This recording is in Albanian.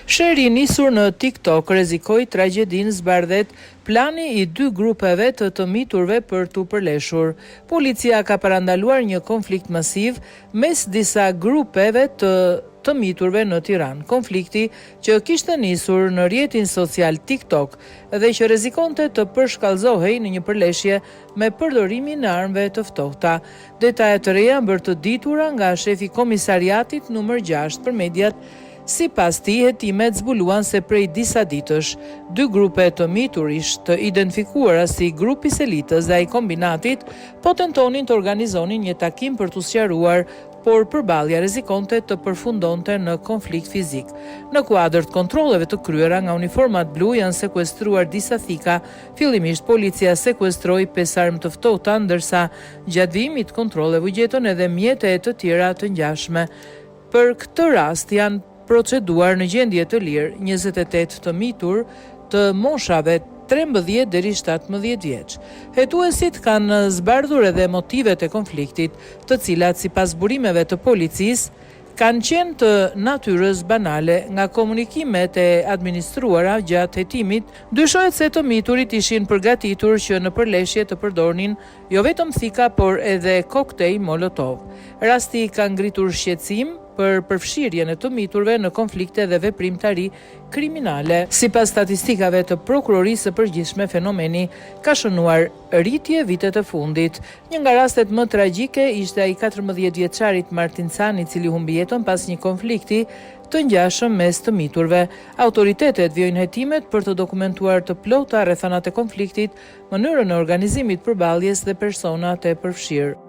Sheri nisur në TikTok rrezikoi tragjedinë zbardhet plani i 2 grupeve të miturve për t'u përleshur. Policia ka parandaluar një konflikt masiv mes disa grupeve të miturve në Tiranë. Konflikti që kishte nisur në rrjetin social TikTok dhe që rrezikonte të përshkallëzohej në një përleshje me përdorimin e armëve të ftohta. Detajet të reja bërë të ditura nga shefi komisariatit numër 6 për mediat. Sipas tij, hetimet zbuluan se prej disa ditësh, 2 grupe të miturisht të identifikuara si grupi Selitës dhe ai kombinatit po tentonin të organizonin një takim për t'u sqaruar, por përballja rrezikonte të përfundonte në konflikt fizik. Në kuadër të kontrolleve të kryera nga uniformat blu janë sekuestruar disa thika. Fillimisht policia sekuestroi 5 armë të ftohta, ndërsa gjatë vijimit të kontrolleve u gjetën edhe mjete të tjera të ngjashme. Për këtë rast janë proceduar në gjendje të lirë 28 të mitur të moshave 13 deri 17 vjeç. Hetuesit kanë zbardhur edhe motivet e konfliktit, të cilat sipas burimeve të policisë kanë qenë të natyrës banale. Nga komunikimet e administruara gjatë hetimit, dyshohet se të miturit ishin përgatitur që në përleshje të përdornin jo vetëm thika, por edhe koktej Molotov. Rasti ka ngritur shqetësim për përfshirjen e të miturve në konflikte dhe veprimtari kriminale. Sipas statistikave të prokurorisë së përgjithshme, fenomeni ka shënuar rritje vitet e fundit. Një nga rastet më tragjike ishte ai 14 vjeçarit Martin Cani, i cili humbi jetën pas një konflikti të ngjashëm mes të miturve. Autoritetet vijojnë hetimet për të dokumentuar të plota rrethanat e konfliktit, mënyrën e organizimit përballjes dhe personat e përfshirë.